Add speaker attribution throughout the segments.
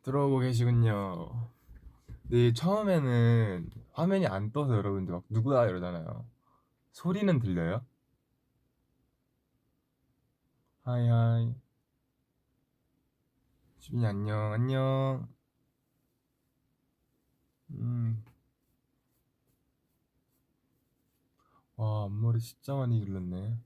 Speaker 1: 들어오고 계시군요. 네, 처음에는 화면이 안 떠서 여러분들 막 누구야 이러잖아요. 소리는 들려요? 하이 하이. 주빈이 안녕 안녕. 음, 와 앞머리 진짜 많이 길렀네.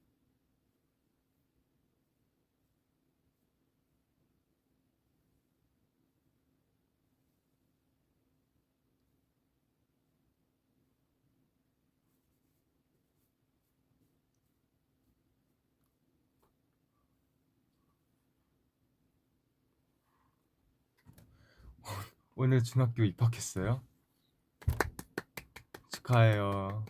Speaker 1: 오늘 중학교 입학했어요? 축하해요.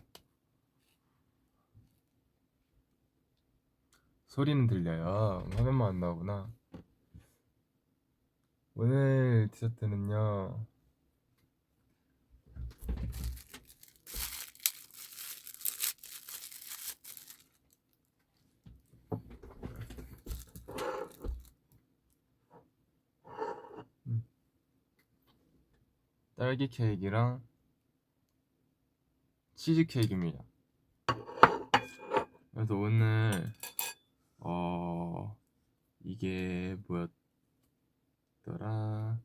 Speaker 1: 소리는 들려요. 화면만 안 나오구나. 오늘 디저트는요. 음, 딸기 케이크랑 치즈 케이크입니다. 그래서 오늘 이게 뭐였더라?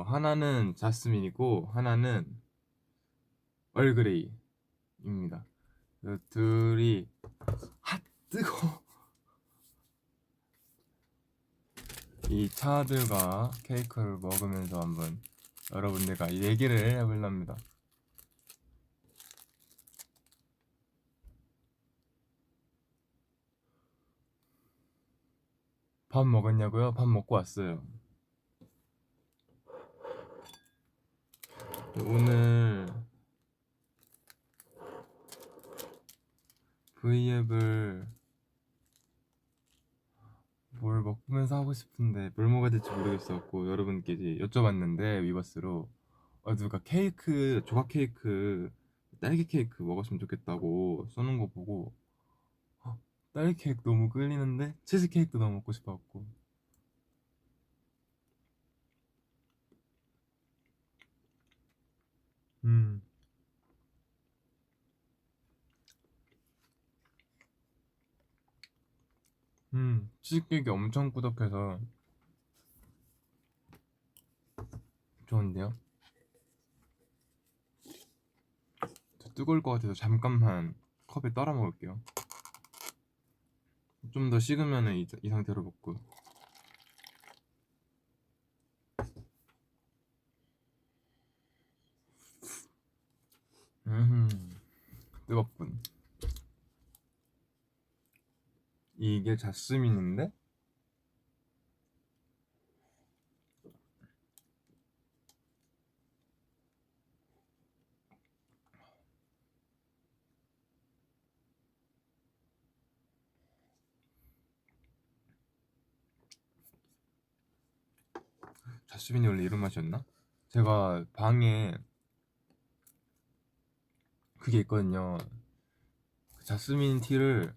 Speaker 1: 하나는 자스민이고 하나는 얼그레이입니다. 그 둘이 핫 뜨거. 이 차들과 케이크를 먹으면서 한번 여러분들과 얘기를 해보렵니다. 밥 먹었냐고요? 밥 먹고 왔어요. 오늘 V앱을 뭘 먹으면서 하고 싶은데 뭘 먹어야 될지 모르겠었고 여러분께 이제 여쭤봤는데 위버스로 누가 케이크 조각 케이크 딸기 케이크 먹었으면 좋겠다고 써놓은 거 보고 딸기 케이크 너무 끌리는데 치즈 케이크도 너무 먹고 싶었고. 음, 치즈 케이크 엄청 꾸덕해서 좋은데요? 저 뜨거울 것 같아서 잠깐만 컵에 따라 먹을게요. 좀 더 식으면 이 상태로 먹고. 음, 뜨겁군. 이게 자스민인데 자스민이 원래 이런 맛이었나? 제가 방에 그게 있거든요. 그 자스민 티를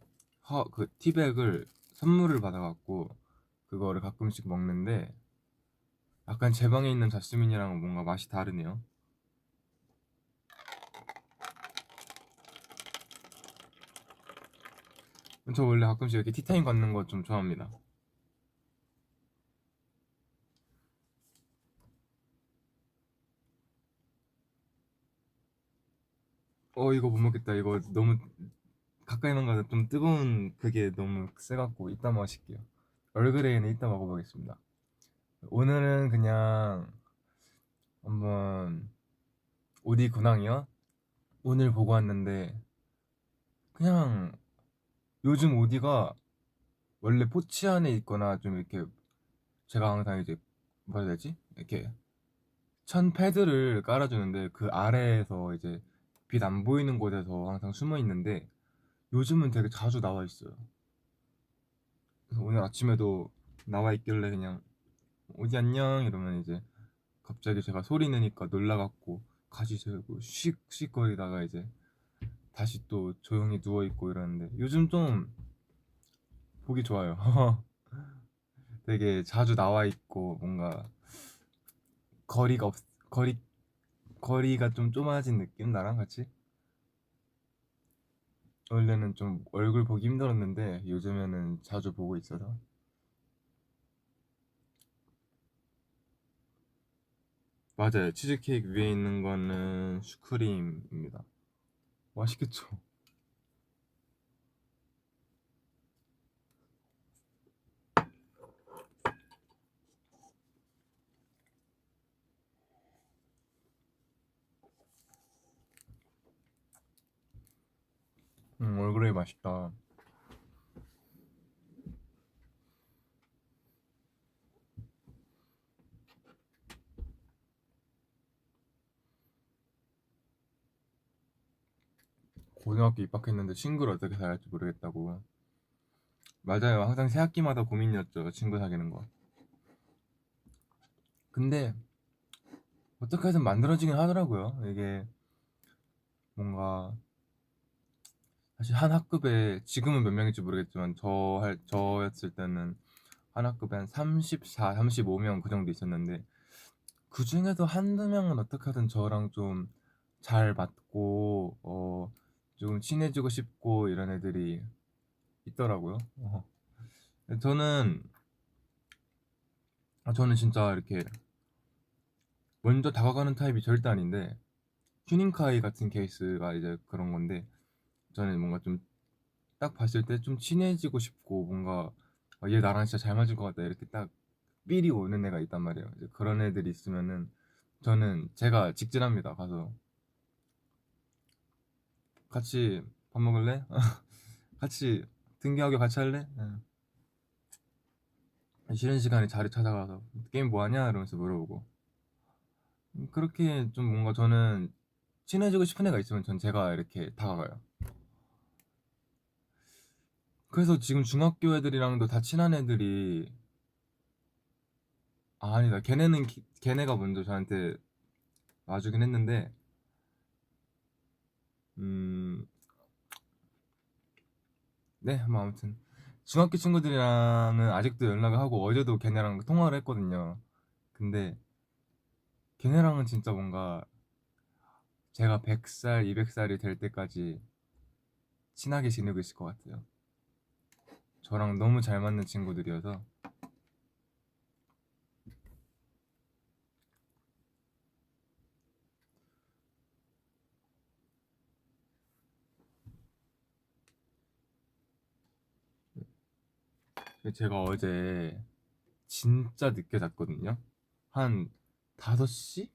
Speaker 1: 그 티백을 선물을 받아갖고 그거를 가끔씩 먹는데 약간 제 방에 있는 자스민이랑 뭔가 맛이 다르네요. 저 원래 가끔씩 이렇게 티타임 갖는 거 좀 좋아합니다. 이거 못 먹겠다. 이거 너무 가까이만 가도 좀 뜨거운 그게 너무 세갖고 이따 마실게요. 얼그레이는 이따 먹어보겠습니다. 오늘은 그냥 한번 오디 근황이요? 오늘 보고 왔는데 그냥 요즘 오디가 원래 포치 안에 있거나 좀 이렇게 제가 항상 이제 뭐라 해야 되지? 이렇게 천 패드를 깔아주는데 그 아래에서 이제 빛 안 보이는 곳에서 항상 숨어 있는데 요즘은 되게 자주 나와 있어요. 그래서 오늘 아침에도 나와 있길래 그냥 오디 안녕 이러면 이제 갑자기 제가 소리 내니까 놀라갖고 가지 세우고 씩씩거리다가 이제 다시 또 조용히 누워있고 이러는데 요즘 좀 보기 좋아요. 되게 자주 나와 있고 뭔가 거리가 없 거리 거리가 좀 좁아진 느낌 나랑 같이. 원래는 좀 얼굴 보기 힘들었는데 요즘에는 자주 보고 있어서. 맞아요. 치즈케이크 위에 있는 거는 슈크림입니다. 맛있겠죠? 얼그레이 맛있다. 고등학교 입학했는데 친구를 어떻게 사귀할지 모르겠다고. 맞아요. 항상 새 학기마다 고민이었죠. 친구 사귀는 거. 근데 어떻게 해서 만들어지긴 하더라고요. 이게 뭔가 사실 한 학급에 지금은 몇 명일지 모르겠지만 저였을 때는 한 학급에 한 34, 35명 그 정도 있었는데 그 중에도 한두 명은 어떻게 하든 저랑 좀 잘 맞고 좀 친해지고 싶고 이런 애들이 있더라고요. 저는 저는 진짜 이렇게 먼저 다가가는 타입이 절대 아닌데 휴닝카이 같은 케이스가 이제 그런 건데 저는 뭔가 좀 딱 봤을 때 좀 친해지고 싶고 뭔가 얘 나랑 진짜 잘 맞을 것 같다 이렇게 딱 삘이 오는 애가 있단 말이에요. 이제 그런 애들이 있으면은 저는 제가 직진합니다. 가서 같이 밥 먹을래? 같이 등교하기 같이 할래? 쉬는 시간에 자리 찾아가서 게임 뭐 하냐 이러면서 물어보고 그렇게 좀 뭔가 저는 친해지고 싶은 애가 있으면 전 제가 이렇게 다가가요. 그래서 지금 중학교 애들이랑도 다 친한 애들이 아니다 걔네가 먼저 저한테 와주긴 했는데 음 네 뭐 아무튼 중학교 친구들이랑은 아직도 연락을 하고 어제도 걔네랑 통화를 했거든요. 근데 걔네랑은 진짜 뭔가 제가 100살 200살이 될 때까지 친하게 지내고 있을 것 같아요. 저랑 너무 잘 맞는 친구들이어서. 제가 어제 진짜 늦게 잤거든요. 한 5시?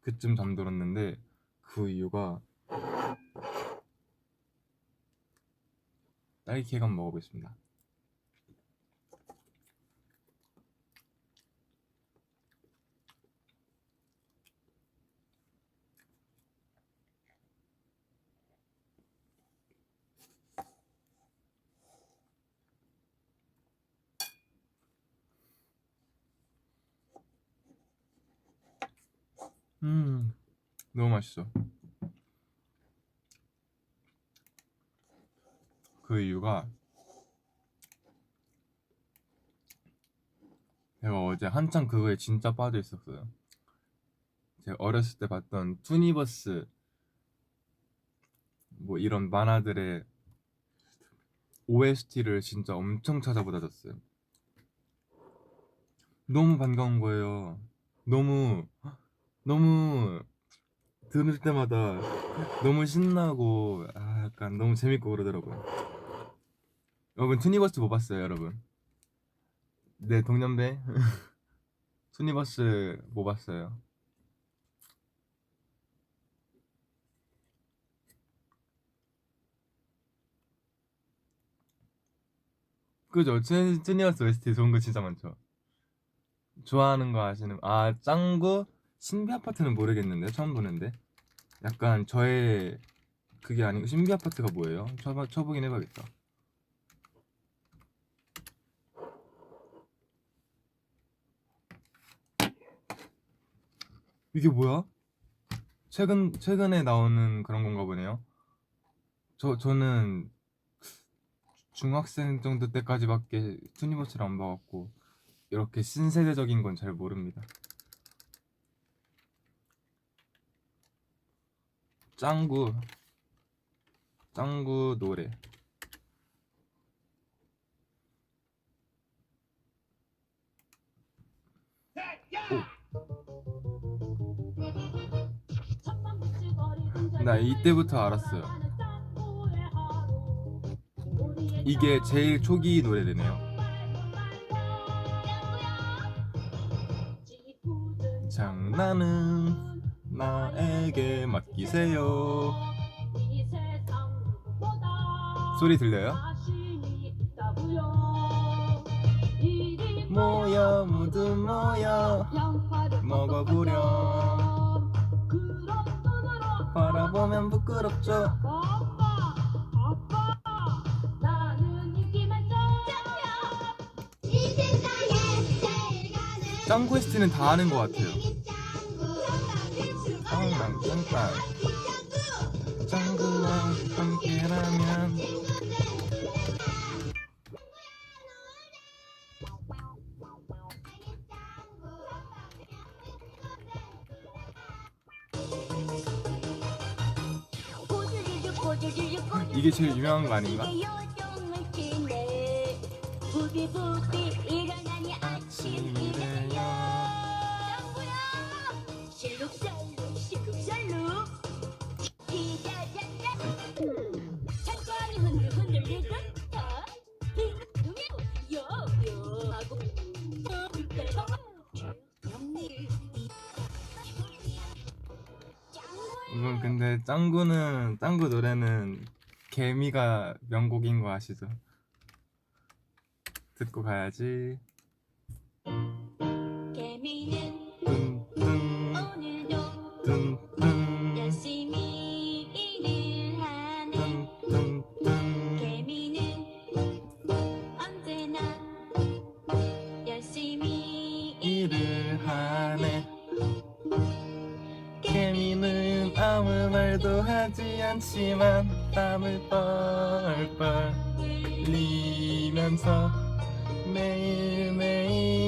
Speaker 1: 그쯤 잠들었는데 그 이유가 딸기 케이크 한번 먹어보겠습니다. 너무 맛있어. 그 이유가 제가 어제 한창 그거에 진짜 빠져 있었어요. 제가 어렸을 때 봤던 투니버스 뭐 이런 만화들의 OST를 진짜 엄청 찾아보다 잤어요. 너무 반가운 거예요. 너무 너무 들을 때마다 너무 신나고 약간 너무 재밌고 그러더라고요. 여러분 투니버스 뭐 봤어요, 여러분? 네, 동년배 투니버스 뭐 봤어요? 그죠? 투니버스 OST 좋은 거 진짜 많죠. 좋아하는 거 아시는 짱구 신비 아파트는 모르겠는데 처음 보는데 약간 저의 그게 아니고 신비 아파트가 뭐예요? 쳐보긴 해봐야겠다. 이게 뭐야? 최근에 나오는 그런 건가 보네요. 저는 중학생 정도 때까지밖에 투니버스를 안 봐갖고 이렇게 신세대적인 건 잘 모릅니다. 짱구 노래. 나 이때부터 알았어요. 이게 제일 초기 노래네요. 장난은 나에게 맡기세요. 소리 들려요? 모여 모두 모여 먹어보렴. 바라보면 부끄럽죠. 짱구 ST는 다 아는 것 같아요. 짱짱 짱구와 함께라면. 이게 제일 유명한 거 아닌가? 아침이래요. 이건 근데 짱구 노래는 개미가 명곡인 거 아시죠? 듣고 가야지. 뚱뚱 뚱뚱
Speaker 2: 열심히 일을 하네.
Speaker 1: 뚱뚱.
Speaker 2: 개미는 언제나 열심히
Speaker 1: 일을 하네. 개미는 아무 말도 하지 않지만 땀을 뻘뻘 흘리면서 매일매일을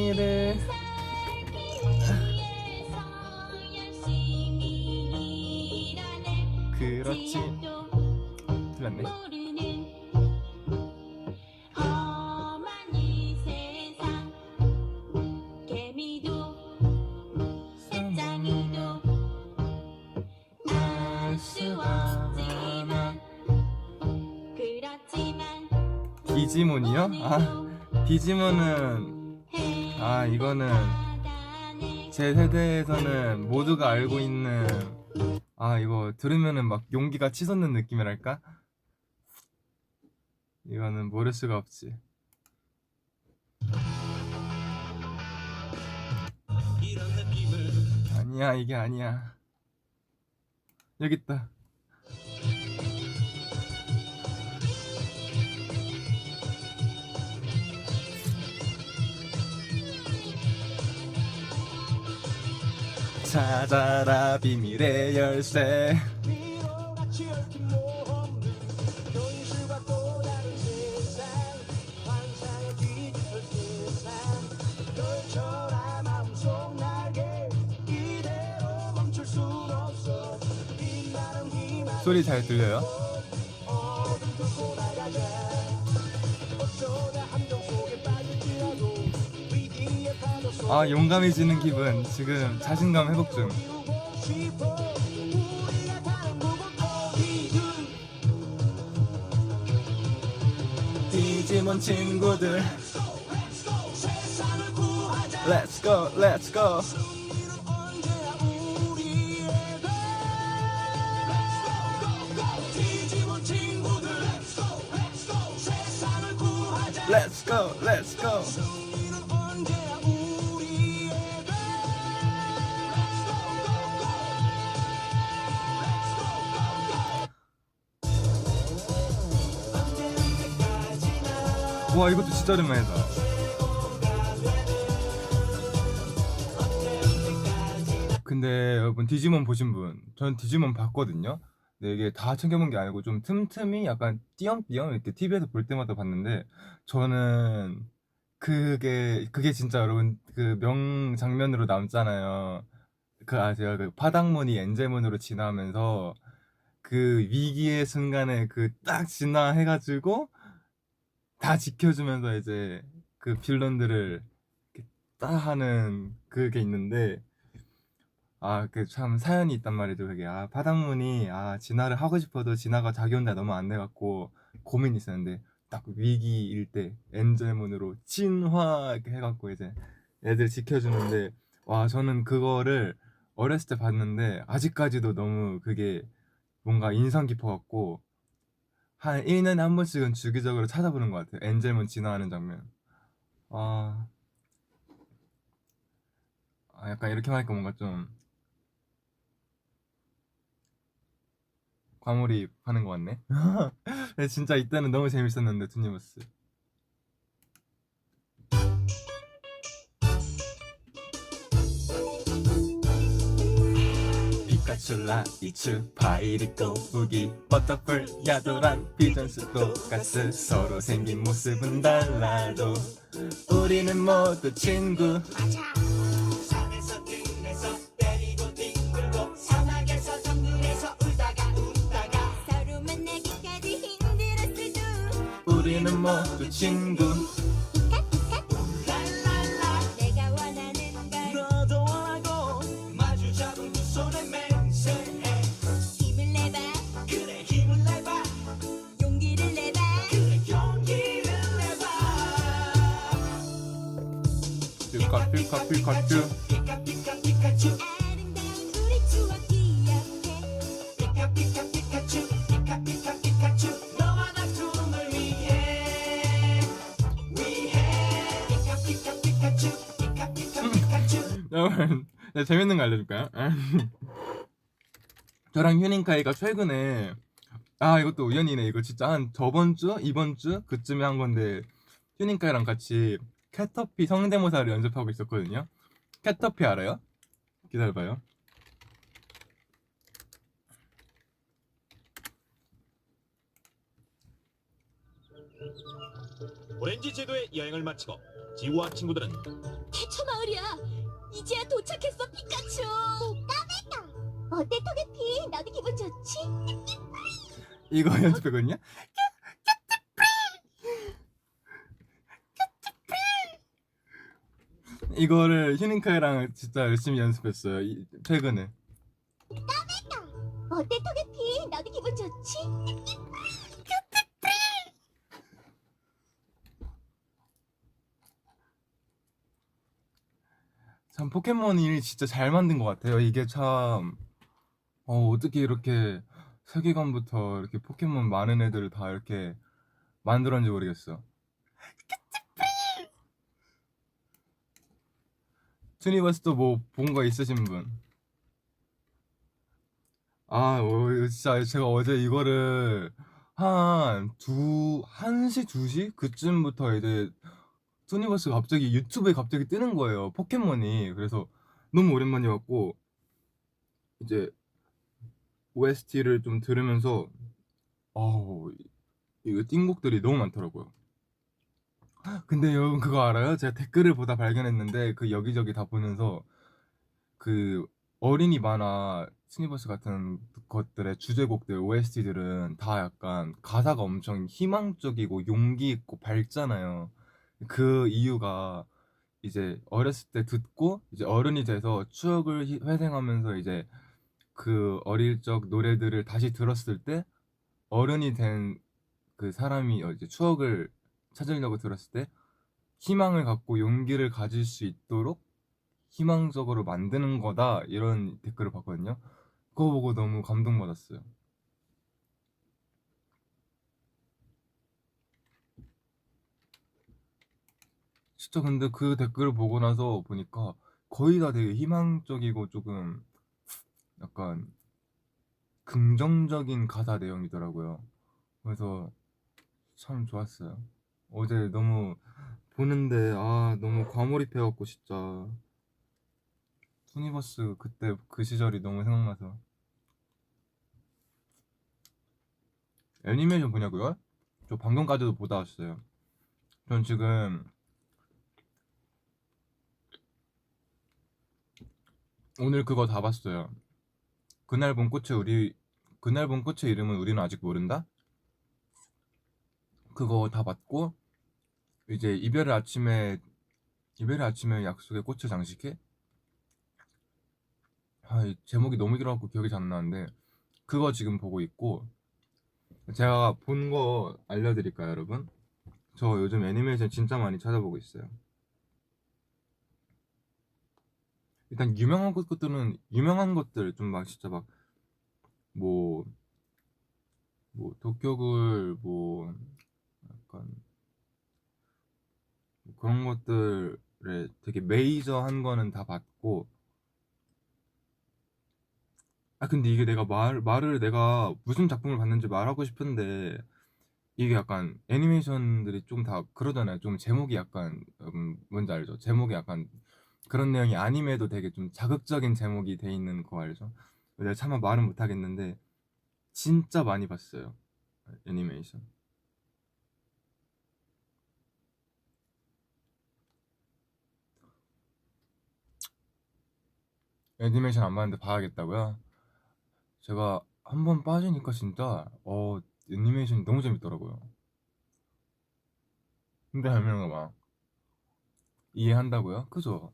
Speaker 2: 열심히 일하네.
Speaker 1: 그렇지. 틀렸네.
Speaker 2: 모르는 험한 이 세상. 개미도 짱이도 알 수 없지만 그렇지만
Speaker 1: 디지몬이요? 디지몬은 이거는 제 세대에서는 모두가 알고 있는, 이거 들으면은 막 용기가 치솟는 느낌이랄까? 이거는 모를 수가 없지. 아니야, 이게 아니야. 여기 있다. 찾아라 비밀의 열쇠. 소리 잘 들려요? 용감해지는 기분. 지금 자신감 회복 중. 디지몬 친구들, Let's go, let's go. Let's go, let's go. 와, 이것도 진짜 오랜만이다. 근데 여러분, 디지몬 보신 분, 전 디지몬 봤거든요. 근데 이게 다 챙겨본 게 아니고 좀 틈틈이 약간 띄엄띄엄 이렇게 TV에서 볼 때마다 봤는데, 저는 그게 진짜 여러분 그 명장면으로 남잖아요. 그 아세요? 그 파닥문이 엔젤문으로 지나면서 그 위기의 순간에 그 딱 진화해가지고 다 지켜주면서 이제 그 빌런들을 이렇게 딱 하는 그게 있는데, 아, 그 참 사연이 있단 말이죠. 그게 바닥문이 진화를 하고 싶어도 진화가 자기 혼자 너무 안 돼갖고 고민이 있었는데, 딱 위기일 때 엔젤문으로 진화 이렇게 해갖고 이제 애들 지켜주는데, 와, 저는 그거를 어렸을 때 봤는데 아직까지도 너무 그게 뭔가 인상 깊어갖고 한 1년에 한 번씩은 주기적으로 찾아보는 것 같아요. 엔젤문 진화하는 장면. 아, 약간 이렇게 하니까 뭔가 좀 과몰입하는 것 같네. 근데 진짜 이때는 너무 재밌었는데, 투니버스. 피카츄, 라이츄, 파이리, 꼬부기, 버터풀, 야도란, 비전스, 똑가스. 서로 생긴 모습은 달라도 우리는 모두 친구.
Speaker 2: 산에서 들에서 때리고 뒹굴고 사막에서 정글에서 울다가 서로 만나기까지 힘들었어도
Speaker 1: 우리는 모두 친구.
Speaker 2: 랄랄라 내가 원하는 걸
Speaker 3: 너도 원하고 마주 잡은 두 손에 맹세해.
Speaker 2: 힘을 내봐
Speaker 3: 그래 힘을 내봐.
Speaker 2: 용기를 내봐
Speaker 3: 그래 용기를 내봐.
Speaker 1: 피카츄.
Speaker 3: 피카 피카 피카츄.
Speaker 2: 아름다운 우리 추억 기억해
Speaker 3: 피카츄. 피카 피카 피카츄. 너와 나 꿈을 위해 피카 피카 피카츄. 피카 피카 피카츄.
Speaker 1: 여러분, 네, 재밌는 거 알려줄까요? 저랑 휴닝카이가 최근에, 이것도 우연이네. 이거 진짜 한 저번 주, 이번 주 그쯤에 한 건데, 휴닝카이랑 같이 캐터피 성대모사를 연습하고 있었거든요. 캐터피 알아요? 기다려봐요.
Speaker 4: 오렌지 제도의 여행을 마치고 지우와 친구들은
Speaker 2: 태초 마을이야 이제야 도착했어 피카츄 까매까 어때 토게피 나도 기분 좋지?
Speaker 1: 이거 연습했거든요. 이거를 휴닝카이랑 진짜 열심히 연습했어요. 최근에.
Speaker 2: 어때 토게피 나도 기분 좋지?
Speaker 1: 참 포켓몬이 진짜 잘 만든 것 같아요. 이게 참 어떻게 이렇게 세계관부터 이렇게 포켓몬 많은 애들을 다 이렇게 만들었는지 모르겠어. 투니버스도 뭐 본 거 있으신 분? 이거 진짜 제가 어제 이거를 한 1시, 2시? 그쯤부터 이제 투니버스가 갑자기 유튜브에 갑자기 뜨는 거예요. 포켓몬이. 그래서 너무 오랜만이었고, 이제 OST를 좀 들으면서, 이거 띵곡들이 너무 많더라고요. 근데 여러분 그거 알아요? 제가 댓글을 보다 발견했는데, 그 여기저기 다 보면서, 그 어린이 만화 스니버스 같은 것들의 주제곡들 OST들은 다 약간 가사가 엄청 희망적이고 용기 있고 밝잖아요. 그 이유가 이제 어렸을 때 듣고 이제 어른이 돼서 추억을 회상하면서 이제 그 어릴 적 노래들을 다시 들었을 때 어른이 된 그 사람이 이제 추억을 찾으려고 들었을 때 희망을 갖고 용기를 가질 수 있도록 희망적으로 만드는 거다 이런 댓글을 봤거든요. 그거 보고 너무 감동받았어요. 진짜 근데 그 댓글을 보고 나서 보니까 거의 다 되게 희망적이고 조금 약간 긍정적인 가사 내용이더라고요. 그래서 참 좋았어요. 어제 너무 보는데 너무 과몰입해갖고 진짜 투니버스 그때 그 시절이 너무 생각나서. 애니메이션 보냐고요? 저 방금까지도 보다 왔어요. 전 지금 오늘 그거 다 봤어요. 그날 본 꽃이 우리 그날 본 꽃의 이름은 우리는 아직 모른다. 그거 다 봤고 이제 이별의 아침에 약속의 꽃을 장식해. 이 제목이 너무 길어갖고 기억이 잘 안 나는데 그거 지금 보고 있고 제가 본 거 알려드릴까요, 여러분? 저 요즘 애니메이션 진짜 많이 찾아보고 있어요. 일단 유명한 것들 좀 막 진짜 막 뭐 도쿄굴 약간 그런 것들에 되게 메이저한 거는 다 봤고 근데 이게 내가 말을 내가 무슨 작품을 봤는지 말하고 싶은데 이게 약간 애니메이션들이 좀 다 그러잖아요. 좀 제목이 약간 뭔지 알죠? 제목이 약간 그런 내용이 아님에도 되게 좀 자극적인 제목이 돼 있는 거 알죠? 내가 차마 말은 못 하겠는데 진짜 많이 봤어요. 애니메이션. 애니메이션 안 봤는데 봐야겠다고요? 제가 한 번 빠지니까 진짜 애니메이션이 너무 재밌더라고요. 근데 설명가 봐. 이해한다고요? 그죠?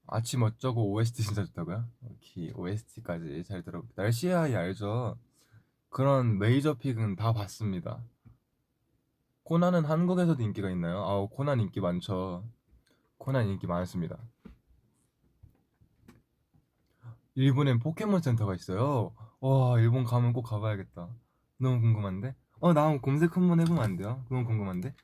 Speaker 1: 아침 어쩌고 OST 진짜 좋다고요? 오케이, OST까지 잘 들어볼게요. 날씨의 아이 알죠? 그런 메이저 픽은 다 봤습니다. 코난은 한국에서도 인기가 있나요? 코난 인기 많죠. 코난 인기 많습니다. 일본엔 포켓몬 센터가 있어요. 와, 일본 가면 꼭 가봐야겠다. 너무 궁금한데? 나 한번 검색 한번 해보면 안 돼요? 너무 궁금한데?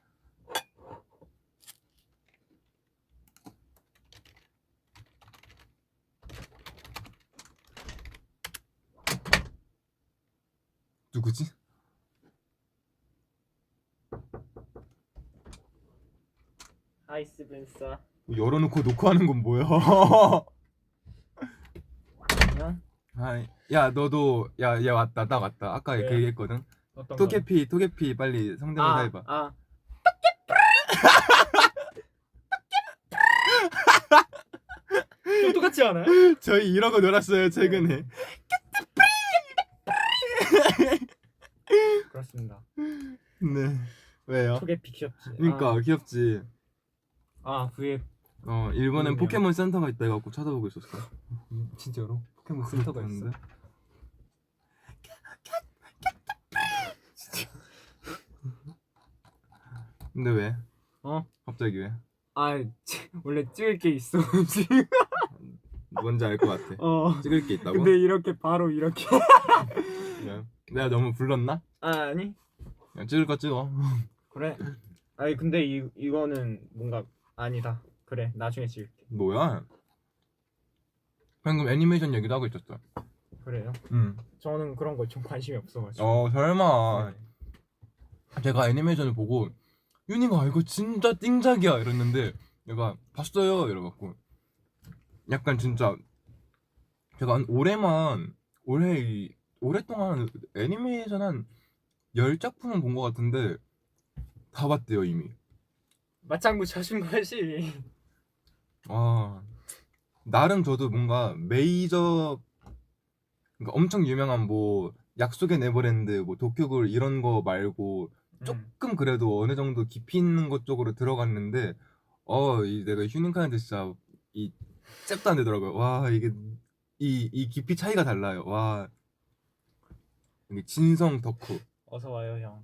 Speaker 1: 누구지?
Speaker 5: 아이스 분사.
Speaker 1: 열어놓고 녹화하는 건 뭐야?
Speaker 5: 응?
Speaker 1: 야 너도 야 왔다 나 왔다 아까
Speaker 5: 왜?
Speaker 1: 그 얘기했거든.
Speaker 5: 어떤
Speaker 1: 토게피 빨리 성대모사 해봐.
Speaker 5: 좀 똑같지 않아요?
Speaker 1: 저희 이러고 놀았어요 최근에.
Speaker 5: 그렇습니다.
Speaker 1: 네. 왜요?
Speaker 5: 토게피 귀엽지.
Speaker 1: 그러니까 귀엽지.
Speaker 5: 그게
Speaker 1: 일본엔
Speaker 5: 그러네요.
Speaker 1: 포켓몬 센터가 있다 해갖고 찾아보고 있었어.
Speaker 5: 진짜로 포켓몬
Speaker 1: 센터가 있어? 근데 왜? 갑자기 왜?
Speaker 5: 원래 찍을 게 있어.
Speaker 1: 뭔지 알 것 같아. 찍을 게 있다고?
Speaker 5: 근데 이렇게 바로 이렇게.
Speaker 1: 왜? 내가 너무 불렀나?
Speaker 5: 아니.
Speaker 1: 야, 찍을 거 찍어.
Speaker 5: 그래. 근데 이거는 뭔가 아니다. 그래, 나중에 찍을게.
Speaker 1: 뭐야? 방금 애니메이션 얘기도 하고 있었어.
Speaker 5: 그래요?
Speaker 1: 응.
Speaker 5: 저는 그런 거 좀 관심이 없어가지고.
Speaker 1: 설마.
Speaker 5: 네.
Speaker 1: 제가 애니메이션을 보고 윤희가 이거 진짜 띵작이야 이랬는데 내가 봤어요 이래갖고 약간 진짜 제가 한 오랫동안 애니메이션 한 10작품은 본 것 같은데 다 봤대요 이미.
Speaker 5: 맞장구 쳐준 거지.
Speaker 1: 나름 저도 뭔가 메이저 그러니까 엄청 유명한 약속의 네버랜드 도쿄굴 이런 거 말고 조금 그래도 어느 정도 깊이 있는 것 쪽으로 들어갔는데 내가 휴닝카한테 진짜 이 잽도 안 되더라고요. 와 이게 이 깊이 차이가 달라요. 와 이게 진성 덕후.
Speaker 5: 어서 와요 형.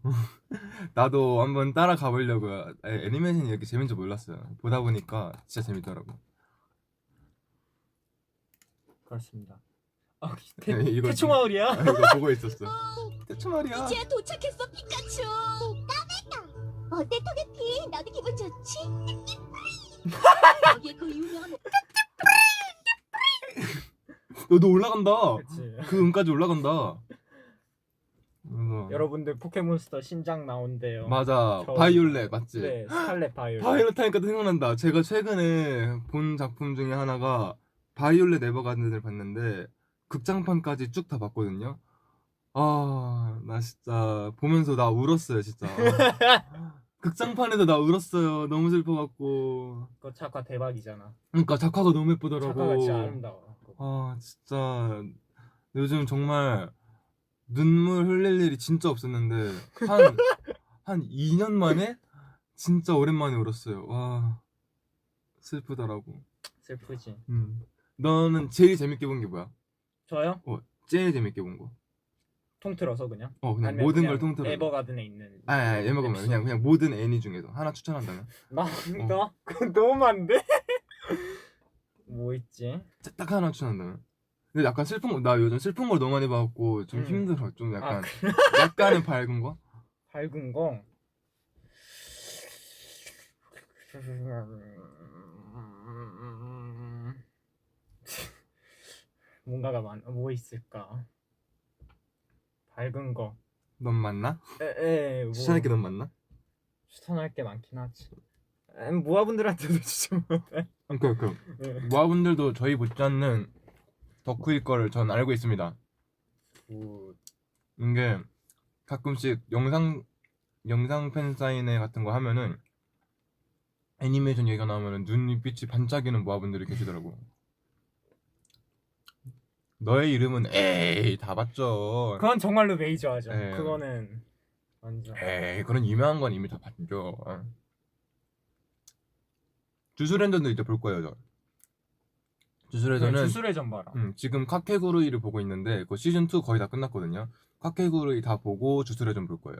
Speaker 1: 나도 한번 따라가 보려고요. 애니메이션이 이렇게 재밌는지 몰랐어요. 보다 보니까 진짜 재밌더라고.
Speaker 5: 그렇습니다.
Speaker 1: 이거
Speaker 5: 태초마을이야?
Speaker 1: 이거 보고 있었어. 태초마을이야.
Speaker 2: 이제야 도착했어, 피카츄. 까매다. 어때, 토게피? 나도 기분 좋지? 여기에 그 유명한
Speaker 1: 너도 올라간다.
Speaker 5: 그렇지.
Speaker 1: 그 음까지 올라간다.
Speaker 5: 여러분들 포켓몬스터 신작 나온대요.
Speaker 1: 맞아.
Speaker 5: 저-
Speaker 1: 바이올렛 맞지?
Speaker 5: 네, 스칼렛 바이올렛.
Speaker 1: 바이올렛 하니까 또 생각난다. 제가 최근에 본 작품 중에 하나가 바이올렛 에버가든을 봤는데 극장판까지 쭉 다 봤거든요. 나 진짜 보면서 나 울었어요 진짜. 극장판에도 나 울었어요. 너무 슬퍼갖고.
Speaker 5: 그거 작화 대박이잖아.
Speaker 1: 그러니까 작화가 너무 예쁘더라고.
Speaker 5: 작화가 진짜 아름다워.
Speaker 1: 진짜 요즘 정말 눈물 흘릴 일이 진짜 없었는데 한 2년 만에 진짜 오랜만에 울었어요. 와 슬프더라고.
Speaker 5: 슬프지.
Speaker 1: 너는 제일 재밌게 본 게 뭐야?
Speaker 5: 저요?
Speaker 1: 제일 재밌게 본 거.
Speaker 5: 통틀어서 그냥.
Speaker 1: 그냥
Speaker 5: 아니면
Speaker 1: 모든
Speaker 5: 그냥
Speaker 1: 걸 통틀어.
Speaker 5: 에버가든에 있는.
Speaker 1: 아니 에머가 말고 그냥 모든 애니 중에서 하나 추천한다면?
Speaker 5: 나? 그건 너무 많은데? 뭐 있지?
Speaker 1: 딱 하나 추천한다면? 근데 약간 슬픈 거, 나 요즘 슬픈 걸 너무 많이 봐갖고 좀 힘들어. 좀 약간 약간은 밝은 거?
Speaker 5: 밝은 거. 뭔가가 뭐 있을까? 밝은 거.
Speaker 1: 넌 맞나?
Speaker 5: 뭐
Speaker 1: 추천할 게 넌 맞나?
Speaker 5: 추천할 게 많긴 하지. 모아분들한테도 추천 못해.
Speaker 1: 그 모아분들도 저희 못지않는 덕후일 거를 전 알고 있습니다. 이게 가끔씩 영상 팬사인회 같은 거 하면은 애니메이션 얘기가 나오면은 눈빛이 반짝이는 모아분들이 계시더라고. 너의 이름은 에이 다 봤죠.
Speaker 5: 그건 정말로 메이저하죠.
Speaker 1: 예.
Speaker 5: 그거는 완전.
Speaker 1: 에이 그런 유명한 건 이미 다 봤죠. 주술랜전도 이제 볼 거예요 저. 주술랜전은
Speaker 5: 주술의 전바라.
Speaker 1: 지금 카케구루이를 보고 있는데 그 시즌 2 거의 다 끝났거든요. 카케구루이 다 보고 주술랜전 볼 거예요.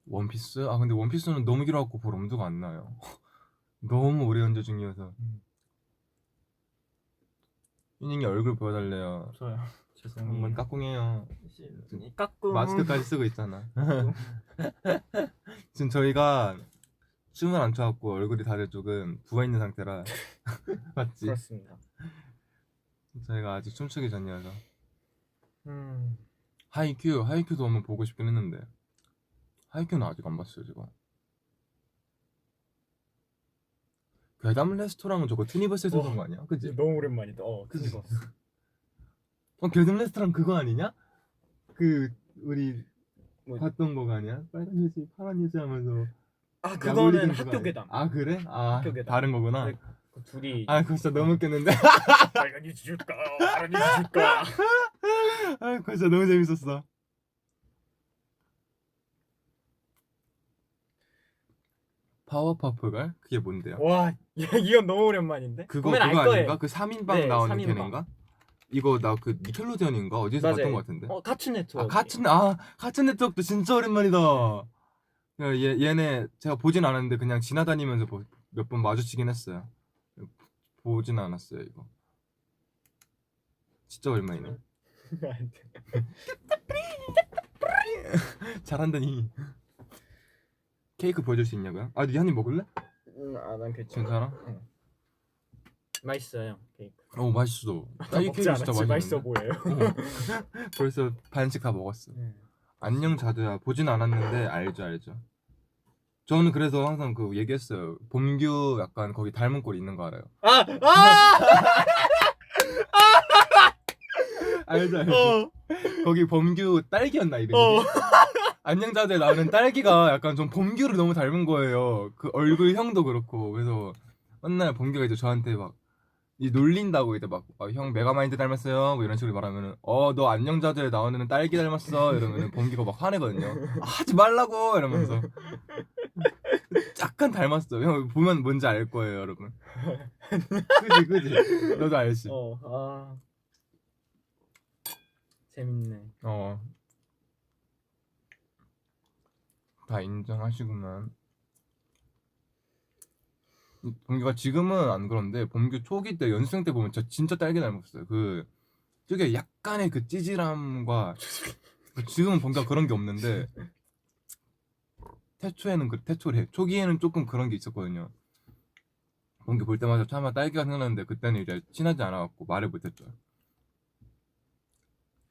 Speaker 1: 원피스? 아 근데 원피스는 너무 길어갖고 볼 엄두가 안 나요. 너무 오래 연재 중이어서. 유닝이 얼굴 보여달래요.
Speaker 5: 저요. 죄송해요.
Speaker 1: 한번 까꿍해요.
Speaker 5: 까꿍.
Speaker 1: 마스크까지 쓰고 있잖아. 지금 저희가 춤을 안 춰갖고 얼굴이 다들 조금 부어있는 상태라. 맞지?
Speaker 5: 그렇습니다.
Speaker 1: 저희가 아직 춤추기 전이어서. 하이큐도 한번 보고 싶긴 했는데 하이큐는 아직 안 봤어요 제가. 괴담 레스토랑은 저거 투니버스에서 본 거 아니야? 그치?
Speaker 5: 너무 오랜만이다.
Speaker 1: 그치?
Speaker 5: 그거.
Speaker 1: 괴담 레스토랑 그거 아니냐? 그 우리
Speaker 5: 뭐-
Speaker 1: 봤던 거가 아니야? 빨간 유지 파란 유지 하면서
Speaker 5: 그거는
Speaker 1: 야구리긴 그거
Speaker 5: 학교
Speaker 1: 아니야?
Speaker 5: 괴담.
Speaker 1: 아 그래? 아
Speaker 5: 학교 괴담.
Speaker 1: 다른 거구나.
Speaker 5: 네, 그 둘이.
Speaker 1: 그거 진짜 너무 웃겼는데.
Speaker 5: 빨간 유지 줄까? 파란 유지 줄까?
Speaker 1: 그거 진짜 너무 재밌었어. 파워퍼프걸? 그게 뭔데요?
Speaker 5: 와, 이건 너무 오랜만인데.
Speaker 1: 그거
Speaker 5: 보면 알
Speaker 1: 아닌가?
Speaker 5: 거예요.
Speaker 1: 그 3인방
Speaker 5: 네,
Speaker 1: 나오는
Speaker 5: 3인방.
Speaker 1: 걔네인가? 이거 나 그 니켈로디언인가? 어디서
Speaker 5: 맞아요.
Speaker 1: 봤던 것 같은데?
Speaker 5: 카툰 네트워크.
Speaker 1: 카툰 네트워크도 진짜 오랜만이다. 얘네 제가 보진 않았는데 그냥 지나다니면서 몇 번 마주치긴 했어요. 보진 않았어요 이거. 진짜 오랜만이네. 잘한다니. 케이크 보여줄 수 있냐고요? 네 한 입 먹을래?
Speaker 5: 난 괜찮아.
Speaker 1: 괜찮아?
Speaker 5: 맛있어요 케이크.
Speaker 1: 맛있어. 딸기
Speaker 5: 먹지
Speaker 1: 케이크 진짜
Speaker 5: 않았지 맛있어
Speaker 1: 맛있는데?
Speaker 5: 보여요.
Speaker 1: 벌써 반씩 다 먹었어. 안녕 자두야. 보진 않았는데 알죠. 저는 그래서 항상 그 얘기했어요. 봄규 약간 거기 닮은 꼴 있는 거 알아요? 알죠. 거기 봄규 딸기였나 이름이? 안녕 자두에 나오는 딸기가 약간 좀 봄규를 너무 닮은 거예요. 그 얼굴형도 그렇고. 그래서 맨날 봄규가 이제 저한테 막 놀린다고 이제 막 형 메가마인드 닮았어요 뭐 이런 식으로 말하면은 너 안녕 자두에 나오는 딸기 닮았어 이러면은 봄규가 막 화내거든요. 하지 말라고 이러면서. 약간 닮았어. 형 보면 뭔지 알 거예요 여러분. 그지 너도 알지.
Speaker 5: 재밌네.
Speaker 1: 다 인정하시구만. 봄규가 지금은 안 그런데 봄규 초기 때 연습생 때 보면 진짜 딸기 닮았어요. 그 저게 약간의 그 찌질함과 지금은 봄규가 그런 게 없는데 초기에는 조금 그런 게 있었거든요. 봄규 볼 때마다 차마 딸기가 생각나는데 그때는 이제 친하지 않아갖고 말을 못했죠.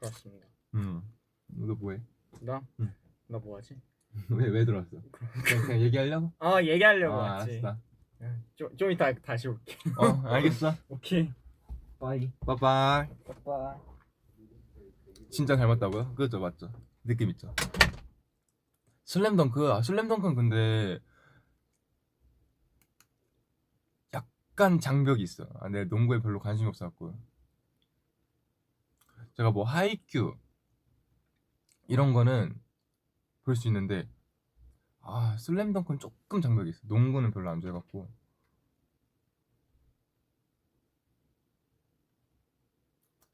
Speaker 5: 그렇습니다.
Speaker 1: 너 뭐해?
Speaker 5: 나?
Speaker 1: 응.
Speaker 5: 나 뭐하지?
Speaker 1: 왜 들어왔어? 그냥 얘기하려고?
Speaker 5: 얘기하려고 왔지.
Speaker 1: 알았어.
Speaker 5: 좀 이따 다시 올게.
Speaker 1: 알겠어.
Speaker 5: 오케이. 바이.
Speaker 1: 빠빠이.
Speaker 5: 빠이.
Speaker 1: 진짜 닮았다고요? 그죠, 맞죠? 느낌 있죠. 슬램덩크는 근데 약간 장벽이 있어요. 아, 내가 농구에 별로 관심이 없어갖고. 제가 뭐 하이큐 이런 거는 볼 수 있는데, 아 슬램덩크는 조금 장벽이 있어. 농구는 별로 안 좋아해갖고.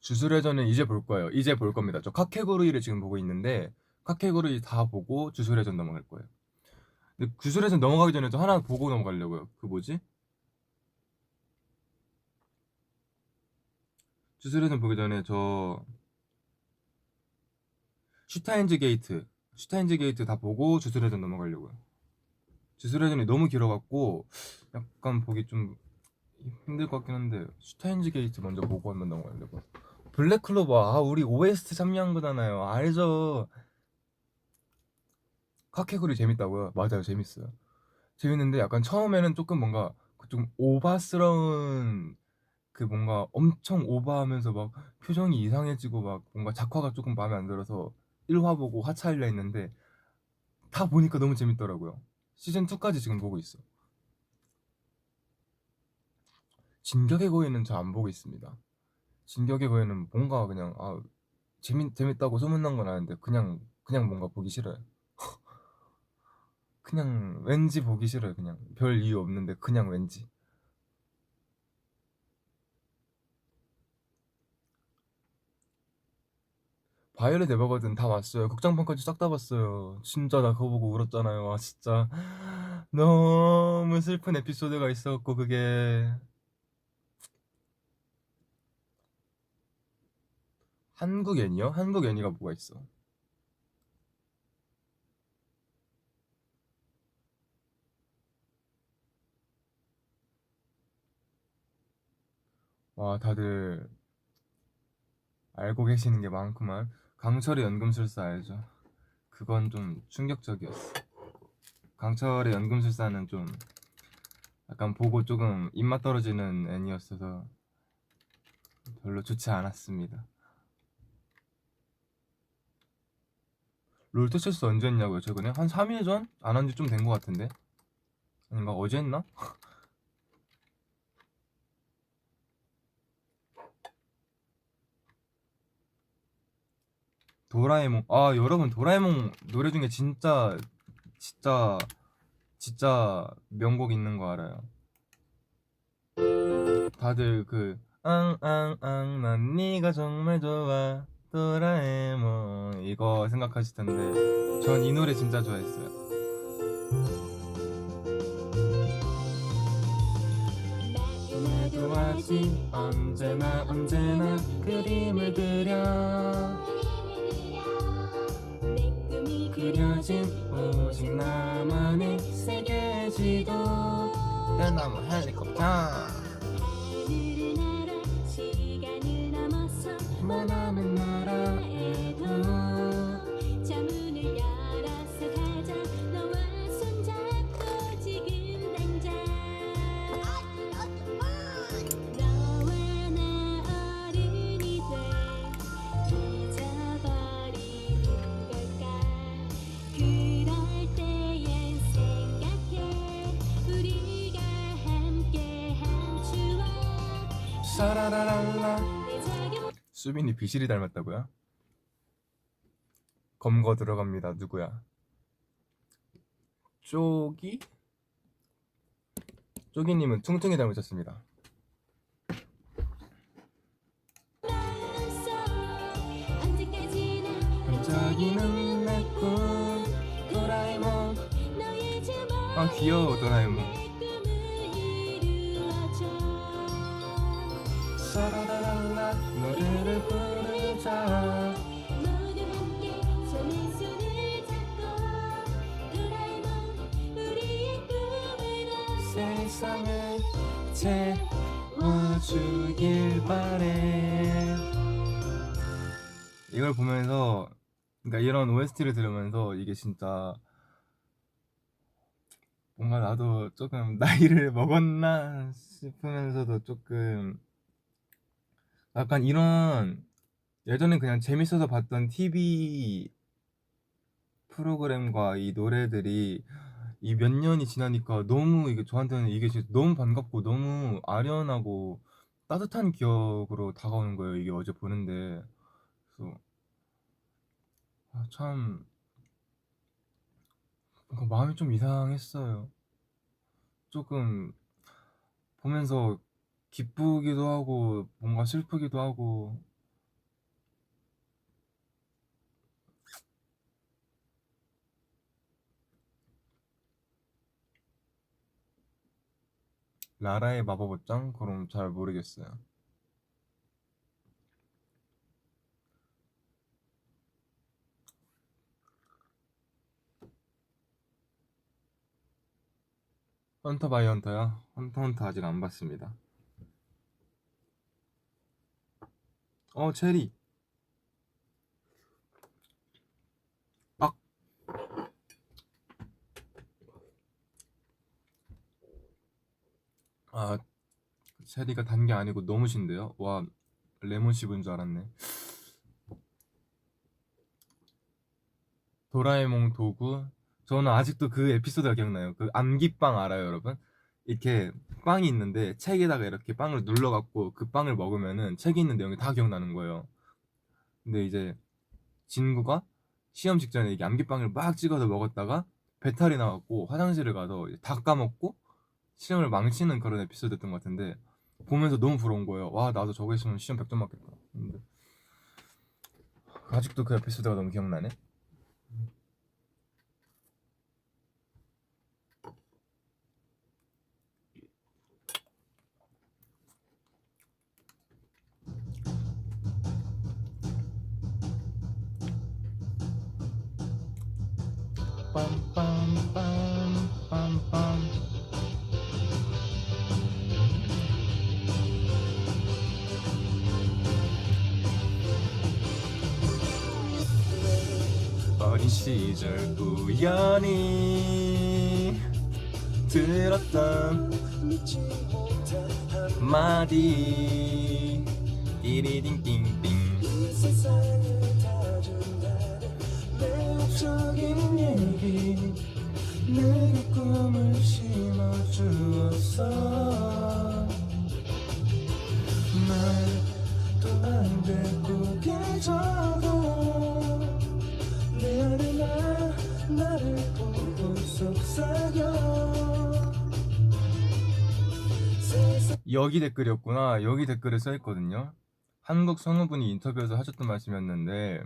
Speaker 1: 주술회전은 이제 볼 거예요. 이제 볼 겁니다. 저 카케고루이를 지금 보고 있는데 카케고루이 다 보고 주술회전 넘어갈 거예요. 근데 주술회전 넘어가기 전에 저 하나 보고 넘어가려고요. 그 뭐지? 주술회전 보기 전에 저 슈타인즈 게이트 다 보고 주술회전 넘어가려고요. 주술회전이 너무 길어갖고 약간 보기 좀 힘들 것 같긴 한데 슈타인즈 게이트 먼저 보고 한번 넘어가려고요. 블랙클로버, 아 우리 OST 참여한 거잖아요. 알죠? 카케고리 재밌다고요? 맞아요, 재밌어요. 재밌는데 약간 처음에는 조금 뭔가 좀 오바스러운, 그 뭔가 엄청 오바하면서 막 표정이 이상해지고 막 뭔가 작화가 조금 마음에 안 들어서 1화 보고 하차하려 했는데 다 보니까 너무 재밌더라고요. 시즌 2까지 지금 보고 있어. 진격의 거인은 저 안 보고 있습니다. 진격의 거인은 뭔가 그냥 재밌다고 소문난 건 아는데 그냥 뭔가 보기 싫어요. 그냥 왠지 보기 싫어요. 그냥 별 이유 없는데 그냥 왠지. 바이올렛 에버거든 다 봤어요. 극장판까지 싹 다 봤어요. 진짜 나 그거 보고 울었잖아요. 아 진짜 너무 슬픈 에피소드가 있었고 그게 한국 애니요? 한국 애니가 뭐가 있어? 와 다들 알고 계시는 게 많구만. 강철의 연금술사 알죠? 그건 좀 충격적이었어. 강철의 연금술사는 좀 약간 보고 조금 입맛 떨어지는 애니였어서 별로 좋지 않았습니다. 롤토체스 언제 했냐고요? 최근에? 한 3일 전? 안 한 지 좀 된 것 같은데? 아닌가? 어제 했나? 도라에몽, 아 여러분 도라에몽 노래 중에 진짜 진짜 명곡 있는 거 알아요? 다들 그 앙앙앙 난 네가 정말 좋아 도라에몽 이거 생각하실 텐데 전 이 노래 진짜 좋아했어요. 나도 하지 언제나 그림을 그려 그려진 오직 나만의 세계 지도 대나무 헬리콥터 머나먼 나라에도
Speaker 2: 자문을 열어서 가자 너와 손잡고 지금 당장 너와 나 어른이 돼 잊어버리는 걸까 그럴 때엔 생각해 우리가 함께한 추억
Speaker 1: 사라라랄라.
Speaker 2: 내 작은
Speaker 1: 수빈이 비실이 닮았다고요? 검거 들어갑니다. 누구야? 쪼기? 쪼기님은 퉁퉁이 닮으셨습니다.
Speaker 2: 언제까지나
Speaker 1: 반짝이는 내 꿈 도라에몽.
Speaker 2: 너의 주먹
Speaker 1: 아 귀여워 도라에몽. 사라라랄라 노래를 부르자
Speaker 2: 모두 함께 손에 손을 잡고 도라에몽 우리의 꿈으로
Speaker 1: 세상을 채워주길 바래. 이걸 보면서 그러니까 이런 OST를 들으면서 이게 진짜 뭔가 나도 조금 나이를 먹었나 싶으면서도 조금 약간 이런 예전엔 그냥 재밌어서 봤던 TV 프로그램과 이 노래들이 이 몇 년이 지나니까 너무 이게 저한테는 이게 진짜 너무 반갑고 너무 아련하고 따뜻한 기억으로 다가오는 거예요. 이게 어제 보는데. 그래서 참 뭔가 마음이 좀 이상했어요. 조금 보면서 기쁘기도 하고 뭔가 슬프기도 하고. 라라의 마법 옷장? 그럼 잘 모르겠어요. 헌터 바이 헌터요? 헌터 아직 안 봤습니다. 체리. 아, 아, 체리가 단 게 아니고 너무 신데요? 와, 레몬 씹은 줄 알았네. 도라에몽 도구. 저는 아직도 그 에피소드가 기억나요. 그 암기빵 알아요, 여러분? 이렇게 빵이 있는데 책에다가 이렇게 빵을 눌러갖고 그 빵을 먹으면은 책에 있는 내용이 다 기억나는 거예요. 근데 이제 진구가 시험 직전에 이게 암기빵을 막 찍어서 먹었다가 배탈이 나갖고 화장실을 가서 이제 다 까먹고 시험을 망치는 그런 에피소드였던 것 같은데 보면서 너무 부러운 거예요. 와, 나도 저거 있으면 시험 100점 맞겠다. 근데 아직도 그 에피소드가 너무 기억나네. 빰빰빰빰빰. 어린 시절 우연히 들었던 마디 띠리딩띵띵. 매력적인 얘기 내게 꿈을 심어주었어. 말도 안 되고 계셔도 내 안에 나를 보고 속삭여. 여기 댓글이었구나. 여기 댓글에 써있거든요. 한국 성우분이 인터뷰에서 하셨던 말씀이었는데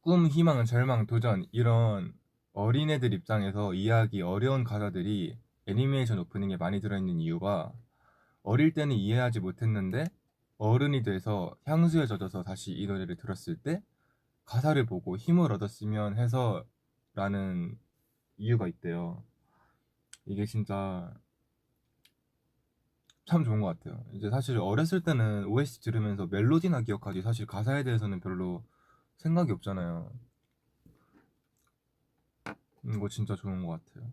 Speaker 1: 꿈, 희망, 절망, 도전 이런 어린애들 입장에서 이해하기 어려운 가사들이 애니메이션 오프닝에 많이 들어있는 이유가 어릴 때는 이해하지 못했는데 어른이 돼서 향수에 젖어서 다시 이 노래를 들었을 때 가사를 보고 힘을 얻었으면 해서 라는 이유가 있대요. 이게 진짜 참 좋은 것 같아요. 이제 사실 어렸을 때는 OST 들으면서 멜로디나 기억하지 사실 가사에 대해서는 별로 생각이 없잖아요. 이거 진짜 좋은 것 같아요.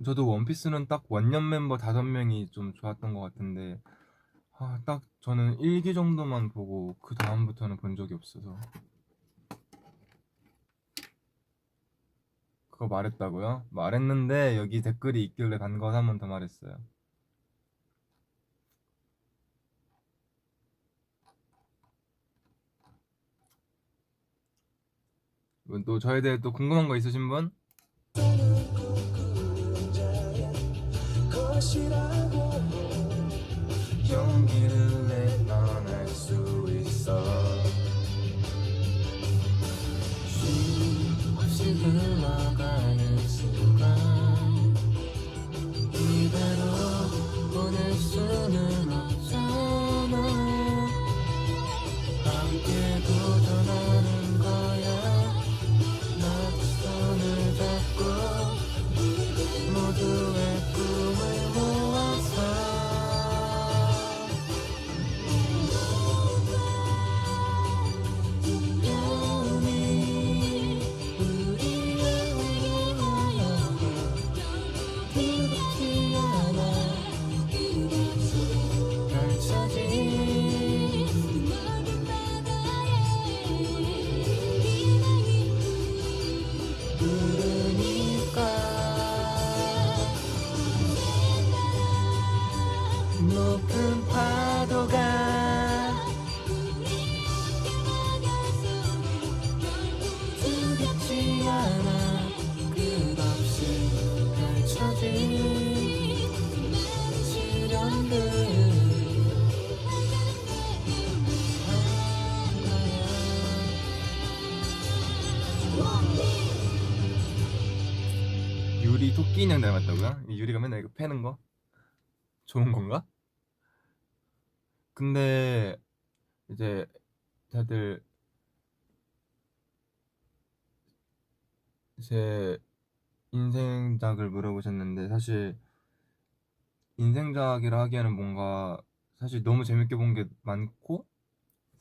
Speaker 1: 저도 원피스는 딱 원년 멤버 5명이 좀 좋았던 것 같은데 딱 저는 1기 정도만 보고 그 다음부터는 본 적이 없어서. 그거 말했다고요? 말했는데 여기 댓글이 있길래 반가워서 한 번 더 말했어요. 또 저에 대해 또 궁금한 거 있으신 분? 용기를 내 떠날 수 있어. 쉼없이 흘러가는 순간 이대로 보낼 수는 없잖아. 함께 도전하는 거야. 나도 손을 잡고 모두의 꿈을 모아서 유리 토끼 인형 닮았다고요? 이 유리가 맨날 이거 패는 거? 좋은 건가? 근데 이제 다들 제 인생작을 물어보셨는데 사실 인생작이라 하기에는 뭔가 사실 너무 재밌게 본 게 많고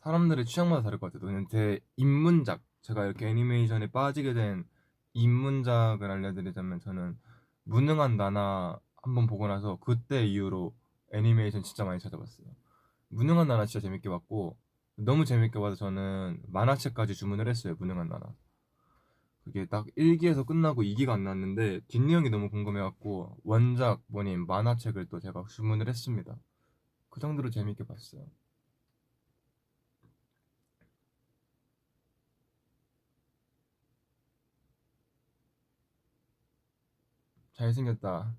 Speaker 1: 사람들의 취향마다 다를 것 같아요. 그냥 제 입문작, 제가 이렇게 애니메이션에 빠지게 된 입문작을 알려드리자면 저는 무능한 나나 한번 보고 나서 그때 이후로 애니메이션 진짜 많이 찾아봤어요. 무능한 나나 진짜 재밌게 봤고 너무 재밌게 봐서 저는 만화책까지 주문을 했어요. 무능한 나나. 그게 딱 1기에서 끝나고 2기가 안 나왔는데 뒷내용이 너무 궁금해갖고 원작 뭐님 만화책을 또 제가 주문을 했습니다. 그 정도로 재밌게 봤어요. 잘생겼다.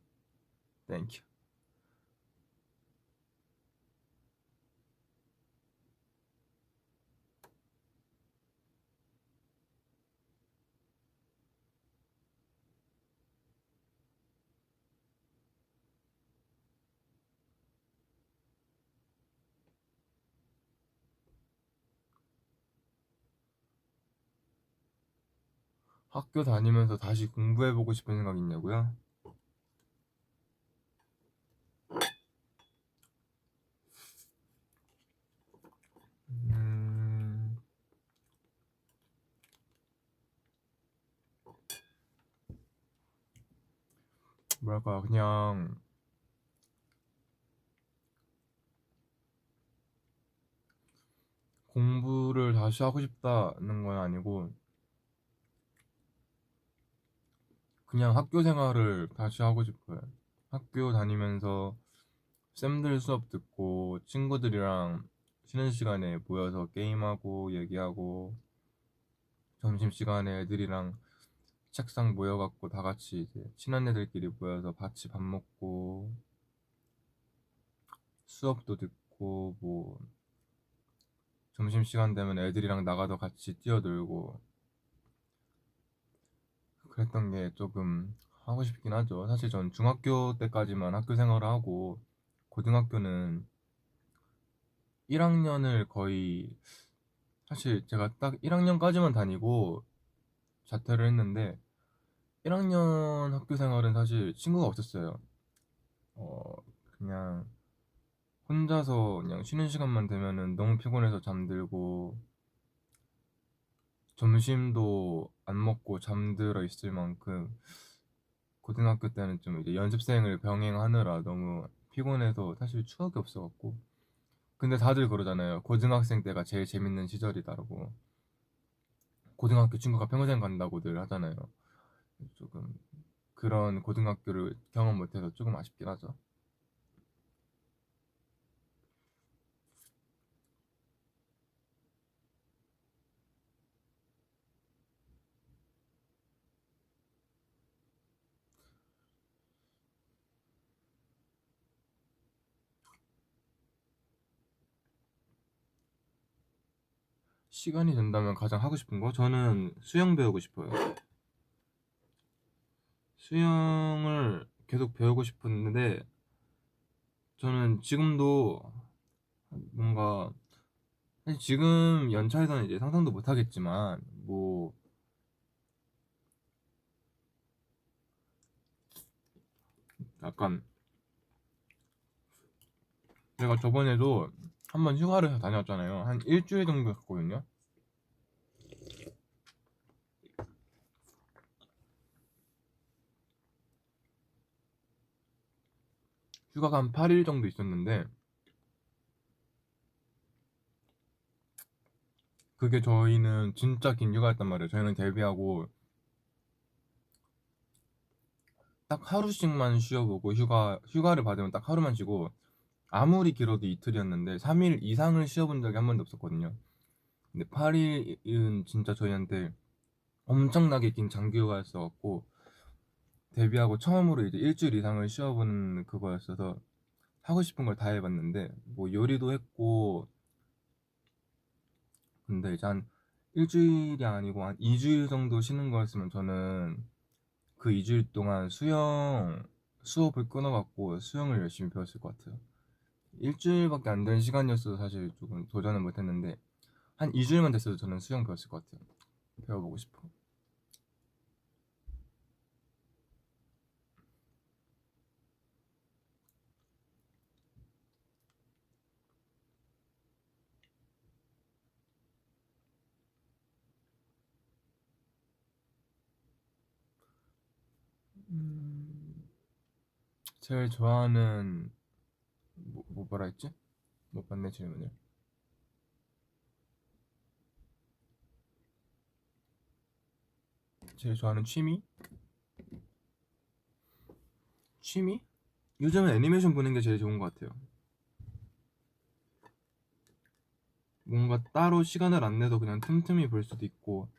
Speaker 1: 땡큐. 학교 다니면서 다시 공부해보고 싶은 생각 있냐고요? 음, 뭐랄까 그냥 공부를 다시 하고 싶다는 건 아니고 그냥 학교 생활을 다시 하고 싶어요. 학교 다니면서 쌤들 수업 듣고 친구들이랑 쉬는 시간에 모여서 게임하고 얘기하고 점심시간에 애들이랑 책상 모여갖고 다 같이 이제 친한 애들끼리 모여서 같이 밥 먹고 수업도 듣고 뭐 점심시간 되면 애들이랑 나가서 같이 뛰어놀고 그랬던 게 조금 하고 싶긴 하죠. 사실 전 중학교 때까지만 학교 생활을 하고 고등학교는 1학년을 거의 사실 제가 딱 1학년까지만 다니고 자퇴를 했는데 1학년 학교 생활은 사실 친구가 없었어요. 어 그냥 혼자서 그냥 쉬는 시간만 되면은 너무 피곤해서 잠들고 점심도 안 먹고 잠들어 있을 만큼 고등학교 때는 좀 이제 연습생을 병행하느라 너무 피곤해서 사실 추억이 없어갖고 근데 다들 그러잖아요. 고등학생 때가 제일 재밌는 시절이다라고. 고등학교 친구가 평생 간다고들 하잖아요. 조금 그런 고등학교를 경험 못해서 조금 아쉽긴 하죠. 시간이 된다면 가장 하고 싶은 거? 저는 수영 배우고 싶어요. 수영을 계속 배우고 싶은데 저는 지금도 뭔가 사실 지금 연차에서는 이제 상상도 못 하겠지만 뭐 약간 제가 저번에도 한번 휴가를 다녔잖아요. 한 일주일 정도 갔거든요. 휴가가 한 8일 정도 있었는데 그게 저희는 진짜 긴 휴가였단 말이에요. 저희는 데뷔하고 딱 하루씩만 쉬어보고 휴가를 받으면 딱 하루만 쉬고 아무리 길어도 이틀이었는데 3일 이상을 쉬어본 적이 한 번도 없었거든요. 근데 8일은 진짜 저희한테 엄청나게 긴 장기 휴가였어갖고 데뷔하고 처음으로 이제 일주일 이상을 쉬어보는 그거였어서 하고 싶은 걸 다 해봤는데 뭐 요리도 했고 근데 이제 한 일주일이 아니고 한 2주일 정도 쉬는 거였으면 저는 그 2주일 동안 수업을 끊어갖고 수영을 열심히 배웠을 것 같아요. 일주일밖에 안 된 시간이었어도 사실 조금 도전을 못했는데 한 2주일만 됐어도 저는 수영 배웠을 것 같아요. 배워보고 싶어. 제일 좋아하는 뭐라 했지? 못 봤네 질문을. 제일 좋아하는 취미? 취미? 요즘은 애니메이션 보는 게 제일 좋은 것 같아요. 뭔가 따로 시간을 안 내도 그냥 틈틈이 볼 수도 있고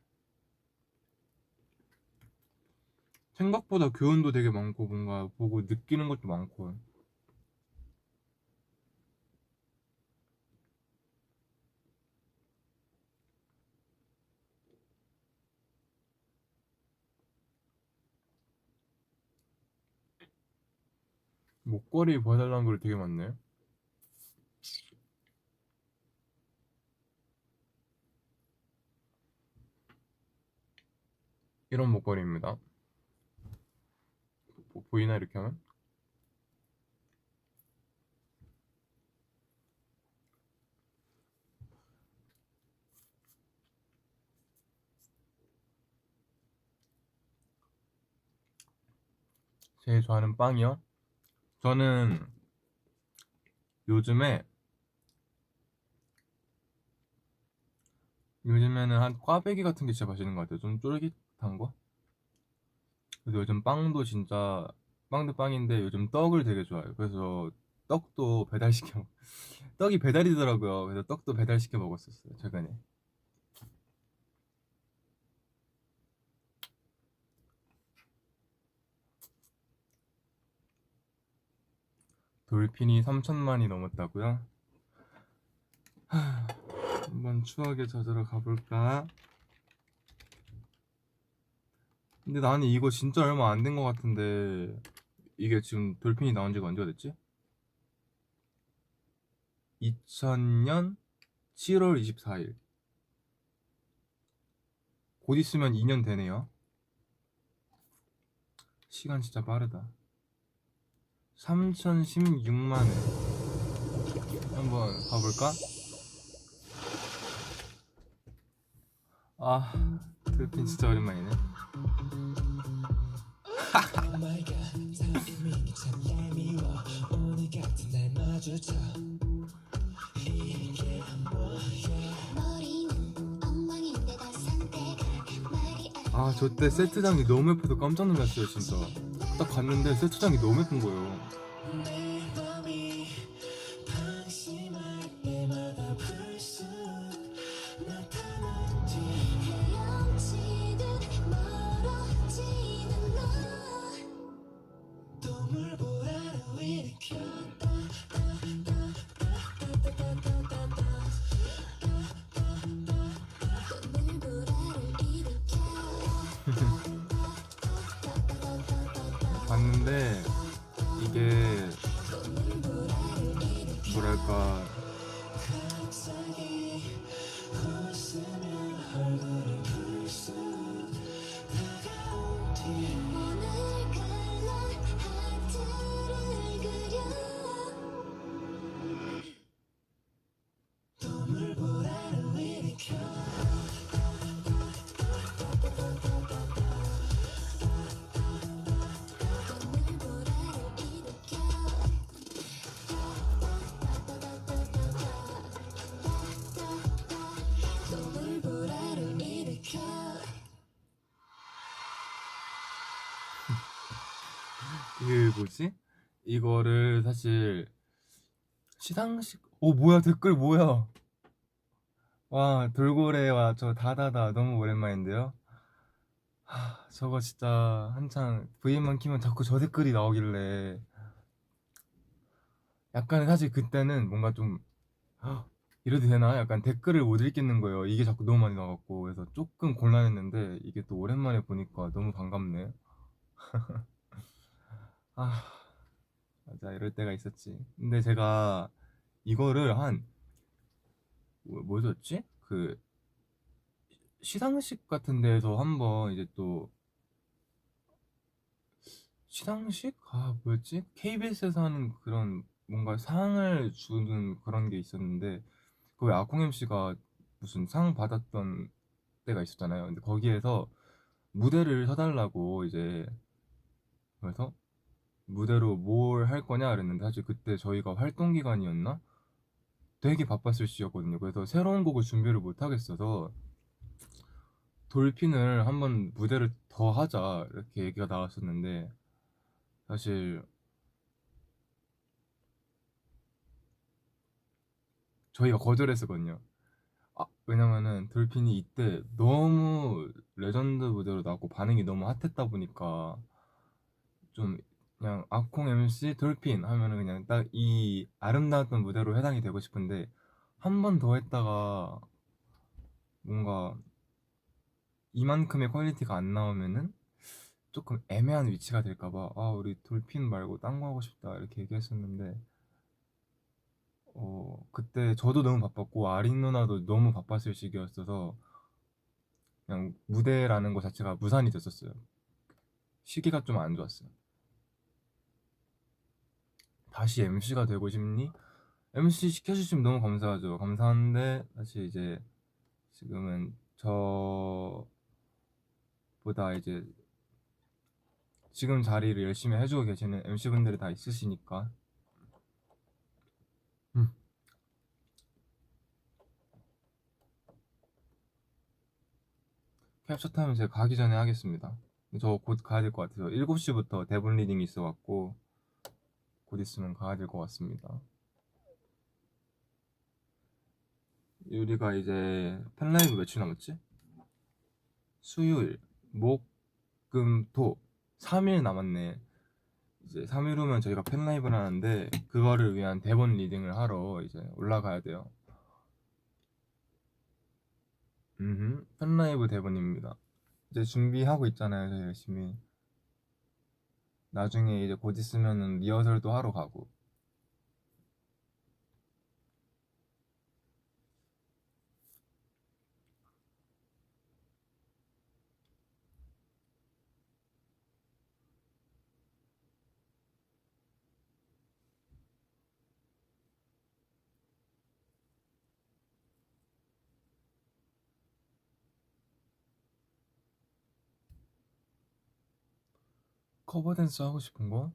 Speaker 1: 생각보다 교훈도 되게 많고 뭔가 보고 느끼는 것도 많고 목걸이 봐달라는 걸 되게 많네. 이런 목걸이입니다. 보이나 이렇게 하면? 제일 좋아하는 빵이요? 저는 요즘에는 한 꽈배기 같은 게 진짜 맛있는 것 같아요. 좀 쫄깃한 거. 그래서 요즘 빵도 진짜 빵도 빵인데 요즘 떡을 되게 좋아해요. 그래서 떡도 배달시켜 떡이 배달이더라고요. 그래서 떡도 배달시켜 먹었었어요 최근에. 돌핀이 3천만이 넘었다고요? 한번 추억에 젖으러 가볼까? 근데 나는 이거 진짜 얼마 안 된 것 같은데 이게 지금 돌핀이 나온 지가 언제가 됐지? 2000년 7월 24일. 곧 있으면 2년 되네요. 시간 진짜 빠르다. 3016만회. 한번 가볼까? 아, 돌핀 진짜 오랜만이네. 아, 저 때 세트장이 너무 예뻐서 깜짝 놀랐어요, 진짜. 딱 갔는데 세트장이 너무 예쁜 거예요. 봤는데 이게 뭐랄까 그 뭐지? 이거를 사실 시상식 뭐야 댓글 뭐야? 와 돌고래와 저 다다다 너무 오랜만인데요. 저거 진짜 한창 V만 키면 자꾸 저 댓글이 나오길래 약간 사실 그때는 뭔가 좀 이래도 되나? 약간 댓글을 못 읽겠는 거예요. 이게 자꾸 너무 많이 나왔고 그래서 조금 곤란했는데 이게 또 오랜만에 보니까 너무 반갑네. 아, 맞아, 이럴 때가 있었지. 근데 제가 이거를 한 뭐였지? 그 시상식 같은 데에서 한번 이제 또 시상식? 아, 뭐였지? KBS에서 하는 그런 뭔가 상을 주는 그런 게 있었는데 그 왜 아콩 MC가 무슨 상 받았던 때가 있었잖아요. 근데 거기에서 무대를 서달라고 이제 그래서 무대로 뭘 할 거냐 그랬는데 사실 그때 저희가 활동 기간이었나? 되게 바빴을 시였거든요. 그래서 새로운 곡을 준비를 못 하겠어서 돌핀을 한번 무대를 더 하자 이렇게 얘기가 나왔었는데 사실 저희가 거절했었거든요. 아, 왜냐면은 돌핀이 이때 너무 레전드 무대로 나왔고 반응이 너무 핫했다 보니까 좀 그냥 아콩 MC 돌핀 하면은 그냥 딱 이 아름다웠던 무대로 해당이 되고 싶은데 한 번 더 했다가 뭔가 이만큼의 퀄리티가 안 나오면은 조금 애매한 위치가 될까봐 아 우리 돌핀 말고 딴 거 하고 싶다 이렇게 얘기했었는데 그때 저도 너무 바빴고 아린 누나도 너무 바빴을 시기였어서 그냥 무대라는 거 자체가 무산이 됐었어요. 시기가 좀 안 좋았어요. 다시 MC가 되고 싶니? MC 시켜주시면 너무 감사하죠. 감사한데 사실 이제 지금은 저보다 이제 지금 자리를 열심히 해주고 계시는 MC분들이 다 있으시니까 음. 캡처 타임 제가 가기 전에 하겠습니다. 저 곧 가야 될 것 같아서 7시부터 대본 리딩이 있어갖고 곧 있으면 가야 될 것 같습니다. 우리가 이제 팬라이브 며칠 남았지? 수요일, 목, 금, 토 3일 남았네. 이제 3일 후면 저희가 팬라이브를 하는데 그거를 위한 대본 리딩을 하러 이제 올라가야 돼요. 팬라이브 대본입니다. 이제 준비하고 있잖아요, 저희 열심히. 나중에 이제 곧 있으면은 리허설도 하러 가고. 커버 댄스 하고 싶은 거?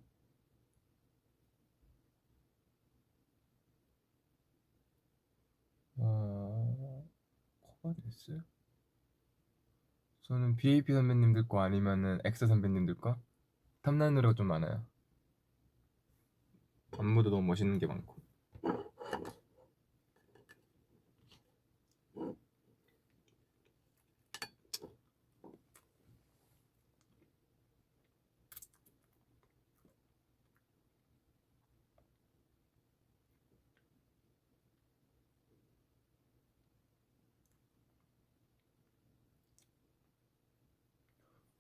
Speaker 1: 커버 댄스? 저는 BAP 선배님들 거 아니면은 엑소 선배님들 거? 탐나는 노래가 좀 많아요. 안무도 너무 멋있는 게 많고.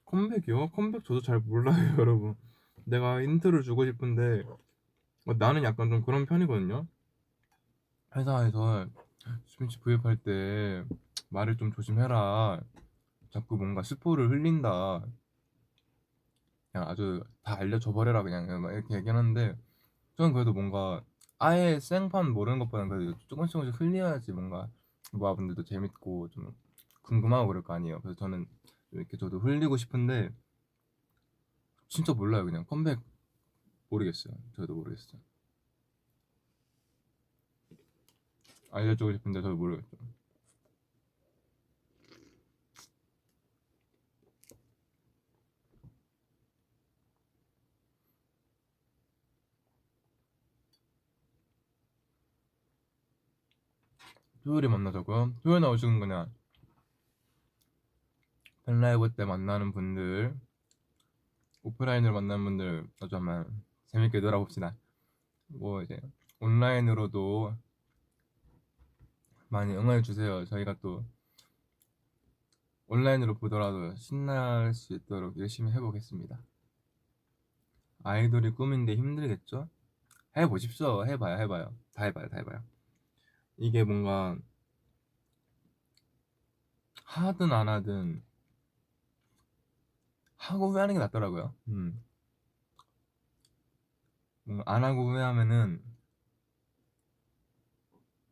Speaker 1: 컴백이요? 컴백 저도 잘 몰라요, 여러분. 내가 힌트를 주고 싶은데 나는 약간 좀 그런 편이거든요. 회사에서 스피치 브이앱 할 때 말을 좀 조심해라. 자꾸 뭔가 스포를 흘린다. 그냥 아주 다 알려줘 버려라 그냥 막 이렇게 얘기하는데 저는 그래도 뭔가 아예 생판 모르는 것보다는 그래도 조금씩 흘려야지 뭔가 모아분들도 재밌고 좀 궁금하고 그럴 거 아니에요. 그래서 저는 좀 이렇게 저도 흘리고 싶은데 진짜 몰라요. 그냥 컴백 모르겠어요. 저도 모르겠어요. 알려주고 싶은데 저도 모르겠어요. 토요일에 만나자고요. 토요일 나오시는 거냐? 팬라이브 때 만나는 분들, 오프라인으로 만나는 분들 아주 한번 재밌게 놀아봅시다. 뭐 이제 온라인으로도 많이 응원해주세요. 저희가 또 온라인으로 보더라도 신날 수 있도록 열심히 해보겠습니다. 아이돌이 꿈인데 힘들겠죠? 해보십시오. 해봐요. 다 해봐요. 이게 뭔가 하든 안 하든 하고 후회하는 게 낫더라고요. 뭔가 안 하고 후회하면은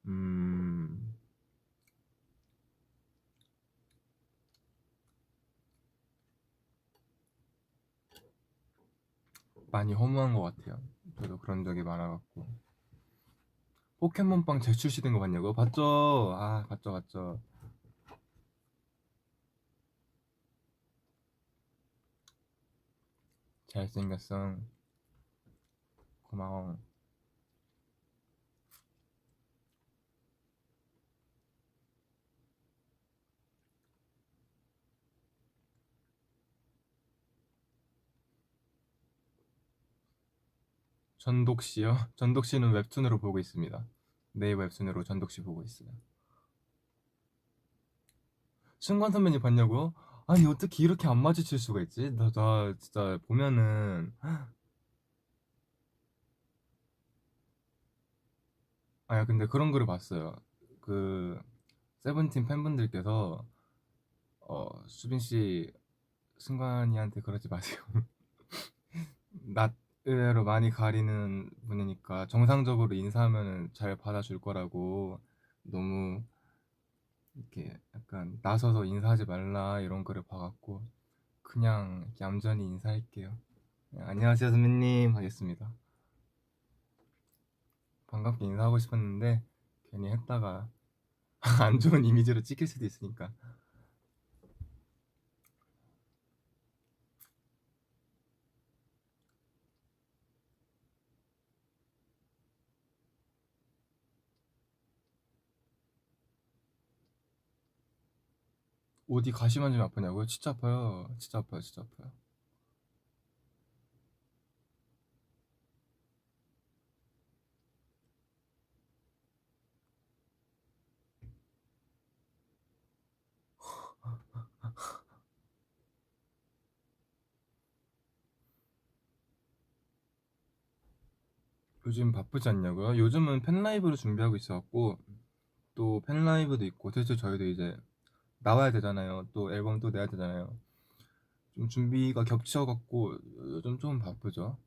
Speaker 1: 음, 많이 허무한 것 같아요. 저도 그런 적이 많아갖고. 포켓몬빵 재출시된 거 봤냐고? 봤죠? 아, 봤죠. 잘생겼어. 고마워. 전독씨요? 전독씨는 웹툰으로 보고 있습니다. 네, 웹툰으로 전독씨 보고 있어요. 승관 선배님 봤냐고요? 아니 어떻게 이렇게 안 마주칠 수가 있지? 나 진짜 보면은 아야 근데 그런 글을 봤어요. 그 세븐틴 팬분들께서 수빈 씨 승관이한테 그러지 마세요. 낯 의외로 많이 가리는 분이니까 정상적으로 인사하면은 잘 받아줄 거라고 너무 이렇게 약간 나서서 인사하지 말라 이런 글을 봐갖고 그냥 얌전히 인사할게요. 그냥 안녕하세요 선배님 하겠습니다. 반갑게 인사하고 싶었는데 괜히 했다가 안 좋은 이미지로 찍힐 수도 있으니까. 어디 가시만 좀 아프냐고요? 진짜 아파요. 진짜 아파요. 진짜 아파요. 요즘 바쁘지 않냐고요? 요즘은 팬라이브를 준비하고 있어갖고 또 팬라이브도 있고 대체 저희도 이제 나와야 되잖아요. 또 앨범 또 내야 되잖아요. 좀 준비가 겹쳐갖고 요즘 좀 바쁘죠.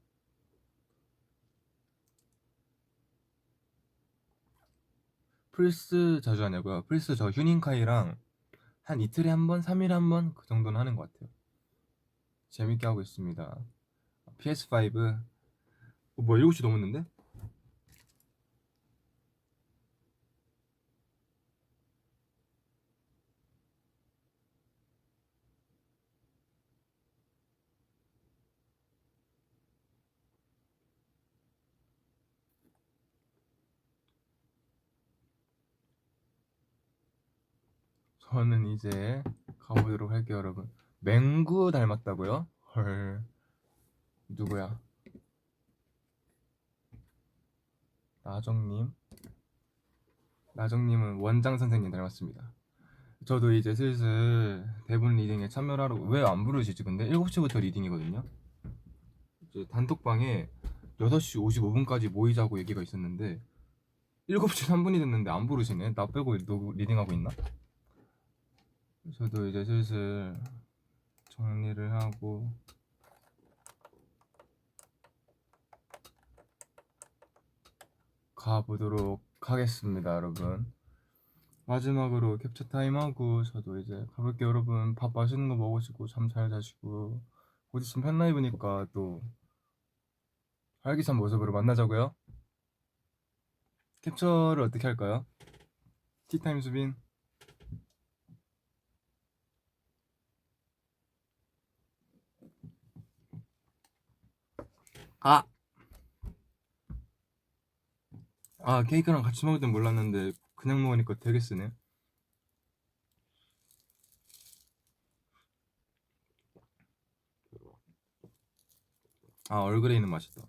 Speaker 1: 플스 자주 하냐고요? 플스 저 휴닝카이랑 한 이틀에 한 번, 3일에 한 번 그 정도는 하는 것 같아요. 재밌게 하고 있습니다. PS5 뭐야 7시 넘었는데? 저는 이제 가보도록 할게요 여러분. 맹구 닮았다고요? 헐 누구야? 나정님? 나정님은 원장 선생님 닮았습니다. 저도 이제 슬슬 대본 리딩에 참여를 하러 왜 안 부르시지 근데? 7시부터 리딩이거든요. 이제 단톡방에 6시 55분까지 모이자고 얘기가 있었는데 7시 3분이 됐는데 안 부르시네. 나 빼고 누구 리딩하고 있나? 저도 이제 슬슬 정리를 하고 가보도록 하겠습니다 여러분. 마지막으로 캡처 타임하고 저도 이제 가볼게요 여러분. 밥 맛있는 거 먹으시고 잠 잘 자시고 곧 있으면 팬라이브니까 또 활기찬 모습으로 만나자고요. 캡처를 어떻게 할까요? 티타임 수빈. 아! 아 케이크랑 같이 먹을 땐 몰랐는데 그냥 먹으니까 되게 쓰네. 아 얼그레이는 맛있다.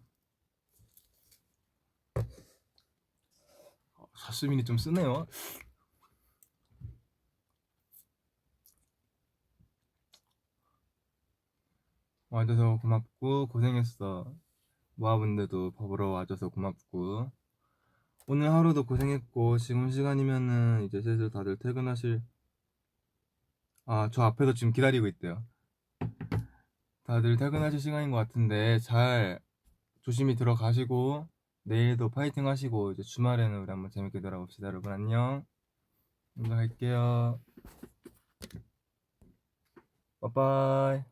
Speaker 1: 사스민이 좀 쓰네요. 와줘서 고맙고 고생했어. 모아분들도 보러 와줘서 고맙고 오늘 하루도 고생했고 지금 시간이면은 이제 슬슬 다들 퇴근하실 저 앞에서 지금 기다리고 있대요. 다들 퇴근하실 시간인 것 같은데 잘 조심히 들어가시고 내일도 파이팅 하시고 이제 주말에는 우리 한번 재밌게 놀아봅시다. 여러분 안녕. 먼저 갈게요. 빠빠이.